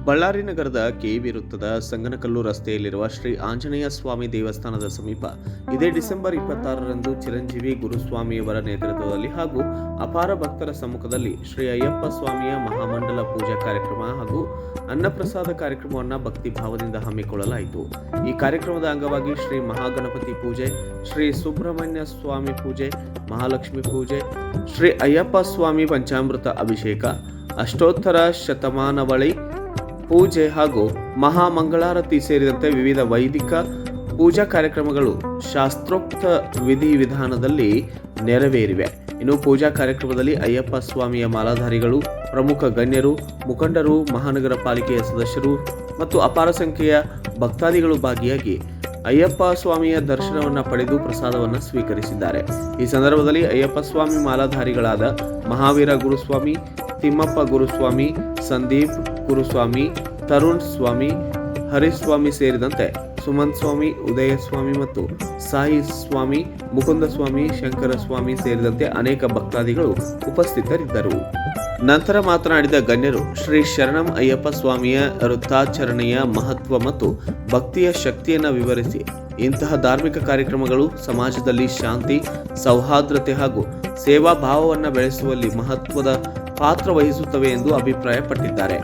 ಬಳ್ಳಾರಿ ನಗರದ ಕೆಇಬಿ ವೃತ್ತದ ಸಂಗನಕಲ್ಲು ರಸ್ತೆಯಲ್ಲಿರುವ ಶ್ರೀ ಆಂಜನೇಯ ಸ್ವಾಮಿ ದೇವಸ್ಥಾನದ ಸಮೀಪ ಇದೇ ಡಿಸೆಂಬರ್ 26ರಂದು ಚಿರಂಜೀವಿ ಗುರುಸ್ವಾಮಿಯವರ ನೇತೃತ್ವದಲ್ಲಿ ಹಾಗೂ ಅಪಾರ ಭಕ್ತರ ಸಮ್ಮುಖದಲ್ಲಿ ಶ್ರೀ ಅಯ್ಯಪ್ಪ ಸ್ವಾಮಿಯ ಮಹಾಮಂಡಲ ಪೂಜಾ ಕಾರ್ಯಕ್ರಮ ಹಾಗೂ ಅನ್ನಪ್ರಸಾದ ಕಾರ್ಯಕ್ರಮವನ್ನು ಭಕ್ತಿ ಭಾವದಿಂದ ಹಮ್ಮಿಕೊಳ್ಳಲಾಯಿತು. ಈ ಕಾರ್ಯಕ್ರಮದ ಅಂಗವಾಗಿ ಶ್ರೀ ಮಹಾಗಣಪತಿ ಪೂಜೆ, ಶ್ರೀ ಸುಬ್ರಹ್ಮಣ್ಯ ಸ್ವಾಮಿ ಪೂಜೆ, ಮಹಾಲಕ್ಷ್ಮಿ ಪೂಜೆ, ಶ್ರೀ ಅಯ್ಯಪ್ಪ ಸ್ವಾಮಿ ಪಂಚಾಮೃತ ಅಭಿಷೇಕ, ಅಷ್ಟೋತ್ತರ ಶತಮಾನವಳಿ ಪೂಜೆ ಹಾಗೂ ಮಹಾಮಂಗಳಾರತಿ ಸೇರಿದಂತೆ ವಿವಿಧ ವೈದಿಕ ಪೂಜಾ ಕಾರ್ಯಕ್ರಮಗಳು ಶಾಸ್ತ್ರೋಕ್ತ ವಿಧಿವಿಧಾನದಲ್ಲಿ ನೆರವೇರಿವೆ. ಇನ್ನು ಪೂಜಾ ಕಾರ್ಯಕ್ರಮದಲ್ಲಿ ಅಯ್ಯಪ್ಪ ಸ್ವಾಮಿಯ ಮಾಲಾಧಾರಿಗಳು, ಪ್ರಮುಖ ಗಣ್ಯರು, ಮುಖಂಡರು, ಮಹಾನಗರ ಪಾಲಿಕೆಯ ಸದಸ್ಯರು ಮತ್ತು ಅಪಾರ ಸಂಖ್ಯೆಯ ಭಕ್ತಾದಿಗಳು ಭಾಗಿಯಾಗಿ ಅಯ್ಯಪ್ಪ ಸ್ವಾಮಿಯ ದರ್ಶನವನ್ನು ಪಡೆದು ಪ್ರಸಾದವನ್ನು ಸ್ವೀಕರಿಸಿದ್ದಾರೆ. ಈ ಸಂದರ್ಭದಲ್ಲಿ ಅಯ್ಯಪ್ಪ ಸ್ವಾಮಿ ಮಾಲಾಧಾರಿಗಳಾದ ಮಹಾವೀರ ಗುರುಸ್ವಾಮಿ, ತಿಮ್ಮಪ್ಪ ಗುರುಸ್ವಾಮಿ, ಸಂದೀಪ್ ಗುರುಸ್ವಾಮಿ, ತರುಣ್ ಸ್ವಾಮಿ, ಹರಿಸ್ವಾಮಿ ಸೇರಿದಂತೆ ಸುಮಂತ್ ಸ್ವಾಮಿ, ಉದಯ ಸ್ವಾಮಿ ಮತ್ತು ಸಾಯಿ ಸ್ವಾಮಿ, ಮುಕುಂದ ಸ್ವಾಮಿ, ಶಂಕರ ಸ್ವಾಮಿ ಸೇರಿದಂತೆ ಅನೇಕ ಭಕ್ತಾದಿಗಳು ಉಪಸ್ಥಿತರಿದ್ದರು. ನಂತರ ಮಾತನಾಡಿದ ಗಣ್ಯರು ಶ್ರೀ ಶರಣಂ ಅಯ್ಯಪ್ಪ ಸ್ವಾಮಿಯ ವೃತ್ತಾಚರಣೆಯ ಮಹತ್ವ ಮತ್ತು ಭಕ್ತಿಯ ಶಕ್ತಿಯನ್ನು ವಿವರಿಸಿ ಇಂತಹ ಧಾರ್ಮಿಕ ಕಾರ್ಯಕ್ರಮಗಳು ಸಮಾಜದಲ್ಲಿ ಶಾಂತಿ, ಸೌಹಾರ್ದತೆ ಹಾಗೂ ಸೇವಾ ಭಾವವನ್ನು ಬೆಳೆಸುವಲ್ಲಿ ಮಹತ್ವದ ಪಾತ್ರ ವಹಿಸುತ್ತವೆ ಎಂದು ಅಭಿಪ್ರಾಯಪಟ್ಟಿದ್ದಾರೆ.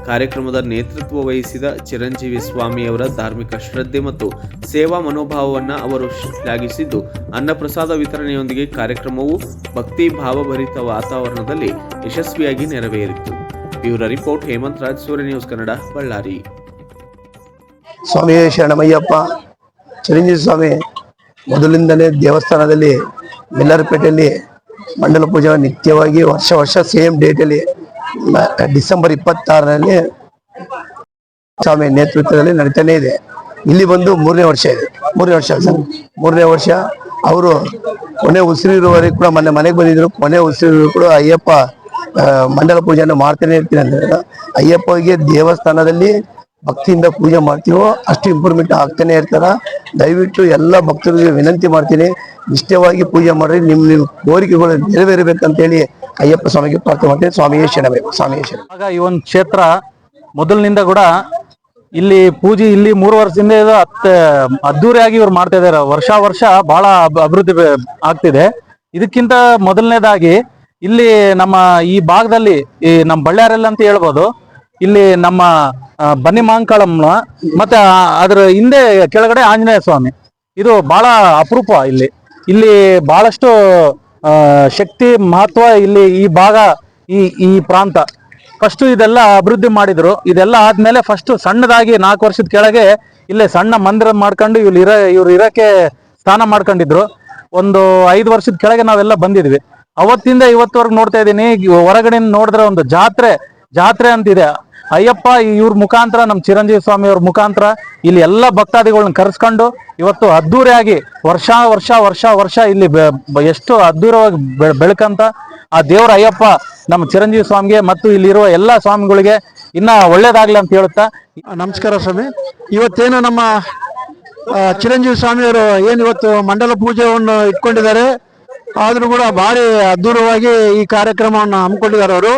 ಕಾರ್ಯಕ್ರಮದ ನೇತೃತ್ವ ವಹಿಸಿದ ಚಿರಂಜೀವಿ ಸ್ವಾಮಿಯವರ ಧಾರ್ಮಿಕ ಶ್ರದ್ಧೆ ಮತ್ತು ಸೇವಾ ಮನೋಭಾವವನ್ನು ಅವರು ಶ್ಲಾಘಿಸಿದ್ದು, ಅನ್ನಪ್ರಸಾದ ವಿತರಣೆಯೊಂದಿಗೆ ಕಾರ್ಯಕ್ರಮವು ಭಕ್ತಿ ಭಾವಭರಿತ ವಾತಾವರಣದಲ್ಲಿ ಯಶಸ್ವಿಯಾಗಿ ನೆರವೇರಿತು. ಬ್ಯೂರೋ ರಿಪೋರ್ಟ್ ಹೇಮಂತ್ ರಾಜ್, ಸೂರ್ಯ ನ್ಯೂಸ್ ಕನ್ನಡ, ಬಳ್ಳಾರಿ. ಸ್ವಾಮಿ ಶರಣಮಯ್ಯಪ್ಪ ಚಿರಂಜೀವಿ ಸ್ವಾಮಿ ಮೊದಲಿಂದಲೇ ದೇವಸ್ಥಾನದಲ್ಲಿ ಮಿಲ್ಲರ್ಪೇಟೆಯಲ್ಲಿ ಮಂಡಲ ಪೂಜೆ ನಿತ್ಯವಾಗಿ ವರ್ಷ ಸೇಮ್ ಡೇಟಲ್ಲಿ ಡಿಸೆಂಬರ್ 26ರಲ್ಲಿ ಸ್ವಾಮಿ ನೇತೃತ್ವದಲ್ಲಿ ನಡೀತಾನೆ ಇದೆ. ಇಲ್ಲಿ ಬಂದು ಮೂರನೇ ವರ್ಷ ಇದೆ. ಮೂರನೇ ವರ್ಷ ಅವರು ಕೊನೆ ಉಸಿರಿರುವವರೆಗೂ ಕೂಡ ಮನೆಗೆ ಬಂದಿದ್ರು. ಕೊನೆ ಉಸಿರು ಕೂಡ ಅಯ್ಯಪ್ಪ ಮಂಡಲ ಪೂಜೆಯನ್ನು ಮಾಡ್ತಾನೆ ಇರ್ತೀನಿ ಅಂದ್ರೆ ಅಯ್ಯಪ್ಪಗೆ ದೇವಸ್ಥಾನದಲ್ಲಿ ಭಕ್ತಿಯಿಂದ ಪೂಜೆ ಮಾಡ್ತೀವೋ ಅಷ್ಟು ಇಂಪ್ರೂವ್ಮೆಂಟ್ ಆಗ್ತಾನೆ ಇರ್ತಾರ. ದಯವಿಟ್ಟು ಎಲ್ಲ ಭಕ್ತರಿಗೆ ವಿನಂತಿ ಮಾಡ್ತೀನಿ, ನಿಷ್ಠವಾಗಿ ಪೂಜೆ ಮಾಡ್ರಿ, ನಿಮ್ಮ ಕೋರಿಕೆಗಳು ನೆರವೇರಬೇಕಂತೇಳಿ ಅಯ್ಯಪ್ಪ ಸ್ವಾಮಿಗೆ ಪ್ರಾರ್ಥನೆ ಮಾಡ್ತೀನಿ. ಸ್ವಾಮಿಯೇ ಶರಣಬೇಕು. ಆಗ ಈ ಒಂದು ಕ್ಷೇತ್ರ ಮೊದಲಿನಿಂದ ಕೂಡ ಇಲ್ಲಿ ಪೂಜೆ ಇಲ್ಲಿ 3 ವರ್ಷದಿಂದ ಅದ್ದೂರಿಯಾಗಿ ಇವ್ರು ಮಾಡ್ತಾ ಇದಾರೆ. ವರ್ಷ ಬಹಳ ಅಭಿವೃದ್ಧಿ ಆಗ್ತಿದೆ. ಇದಕ್ಕಿಂತ ಮೊದಲನೇದಾಗಿ ಇಲ್ಲಿ ನಮ್ಮ ಈ ಭಾಗದಲ್ಲಿ ಈ ನಮ್ಮ ಬಳ್ಳಾರಿಯಲ್ಲಿ ಅಂತ ಹೇಳ್ಬೋದು, ಇಲ್ಲಿ ನಮ್ಮ ಬನ್ನಿ ಮಾಂಕಳಂನ ಮತ್ತೆ ಅದ್ರ ಹಿಂದೆ ಕೆಳಗಡೆ ಆಂಜನೇಯ ಸ್ವಾಮಿ, ಇದು ಬಹಳ ಅಪರೂಪ. ಇಲ್ಲಿ ಬಹಳಷ್ಟು ಶಕ್ತಿ ಮಹತ್ವ. ಇಲ್ಲಿ ಈ ಭಾಗ ಈ ಪ್ರಾಂತ ಫಸ್ಟ್ ಇದೆಲ್ಲ ಅಭಿವೃದ್ಧಿ ಮಾಡಿದ್ರು. ಇದೆಲ್ಲ ಆದ್ಮೇಲೆ ಫಸ್ಟ್ ಸಣ್ಣದಾಗಿ 4 ವರ್ಷದ ಕೆಳಗೆ ಇಲ್ಲೇ ಸಣ್ಣ ಮಂದಿರ ಮಾಡ್ಕೊಂಡು ಇವ್ರು ಇರಕ್ಕೆ ಸ್ಥಾನ ಮಾಡ್ಕೊಂಡಿದ್ರು. ಒಂದು 5 ವರ್ಷದ ಕೆಳಗೆ ನಾವೆಲ್ಲ ಬಂದಿದ್ವಿ. ಅವತ್ತಿಂದ ಇವತ್ತವರೆಗೂ ನೋಡ್ತಾ ಇದ್ದೀನಿ. ಹೊರಗಡೆ ನೋಡಿದ್ರೆ ಒಂದು ಜಾತ್ರೆ ಅಂತಿದೆ. ಅಯ್ಯಪ್ಪ ಇವ್ರ ಮುಖಾಂತರ, ನಮ್ಮ ಚಿರಂಜೀವಿ ಸ್ವಾಮಿ ಅವ್ರ ಮುಖಾಂತರ ಇಲ್ಲಿ ಎಲ್ಲ ಭಕ್ತಾದಿಗಳನ್ನ ಕರೆಸ್ಕೊಂಡು ಇವತ್ತು ಅದ್ದೂರಿಯಾಗಿ ವರ್ಷ ಇಲ್ಲಿ ಎಷ್ಟು ಅದ್ದೂರವಾಗಿ ಬೆಳಕಂತ ಆ ದೇವರ ಅಯ್ಯಪ್ಪ ನಮ್ಮ ಚಿರಂಜೀವಿ ಸ್ವಾಮಿಗೆ ಮತ್ತು ಇಲ್ಲಿರುವ ಎಲ್ಲ ಸ್ವಾಮಿಗಳಿಗೆ ಇನ್ನ ಒಳ್ಳೇದಾಗ್ಲಿ ಅಂತ ಹೇಳುತ್ತಾ, ನಮಸ್ಕಾರ ಸ್ವಾಮಿ. ಇವತ್ತೇನು ನಮ್ಮ ಚಿರಂಜೀವಿ ಸ್ವಾಮಿಯವರು ಏನು ಇವತ್ತು ಮಂಡಲ ಪೂಜೆಯನ್ನು ಇಟ್ಕೊಂಡಿದ್ದಾರೆ, ಆದ್ರೂ ಕೂಡ ಭಾರಿ ಅದ್ದೂರವಾಗಿ ಈ ಕಾರ್ಯಕ್ರಮವನ್ನು ಹಮ್ಮಿಕೊಂಡಿದ್ದಾರೆ. ಅವರು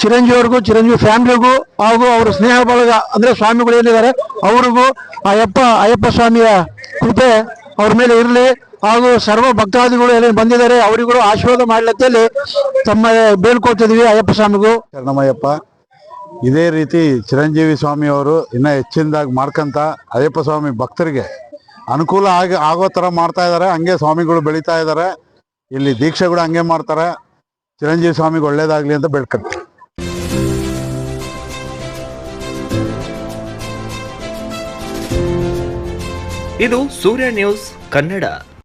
ಚಿರಂಜೀವಿಯವ್ರಿಗೂ, ಚಿರಂಜೀವಿ ಫ್ಯಾಮಿಲಿಗೂ ಹಾಗೂ ಅವರು ಸ್ನೇಹ ಬಳಗ ಅಂದ್ರೆ ಸ್ವಾಮಿಗಳು ಏನಿದ್ದಾರೆ ಅವ್ರಿಗೂ ಅಯ್ಯಪ್ಪ ಸ್ವಾಮಿಯ ಕೃಪೆ ಅವ್ರ ಮೇಲೆ ಇರಲಿ, ಹಾಗೂ ಸರ್ವ ಭಕ್ತಾದಿಗಳು ಏನೇನು ಬಂದಿದ್ದಾರೆ ಅವರಿಗೂ ಆಶೀರ್ವಾದ ಮಾಡ್ಲತ್ತೇಳಿ ತಮ್ಮ ಬೇಡ್ಕೊಳ್ತಿದ್ವಿ ಅಯ್ಯಪ್ಪ ಸ್ವಾಮಿಗೂ. ಶರಣಮಯ್ಯಪ್ಪ. ಇದೇ ರೀತಿ ಚಿರಂಜೀವಿ ಸ್ವಾಮಿ ಅವರು ಇನ್ನೂ ಹೆಚ್ಚಿನದಾಗಿ ಮಾಡ್ಕೊಂತ ಅಯ್ಯಪ್ಪ ಸ್ವಾಮಿ ಭಕ್ತರಿಗೆ ಅನುಕೂಲ ಆಗೋ ಥರ ಮಾಡ್ತಾ ಇದ್ದಾರೆ. ಹಂಗೆ ಸ್ವಾಮಿಗಳು ಬೆಳೀತಾ ಇದ್ದಾರೆ. ಇಲ್ಲಿ ದೀಕ್ಷೆಗಳು ಹಂಗೆ ಮಾಡ್ತಾರೆ. ಚಿರಂಜೀವಿ ಸ್ವಾಮಿಗೆ ಒಳ್ಳೇದಾಗ್ಲಿ ಅಂತ ಬೇಡ್ಕೊಂತಾರೆ. ಇದು ಸೂರ್ಯ ನ್ಯೂಸ್ ಕನ್ನಡ.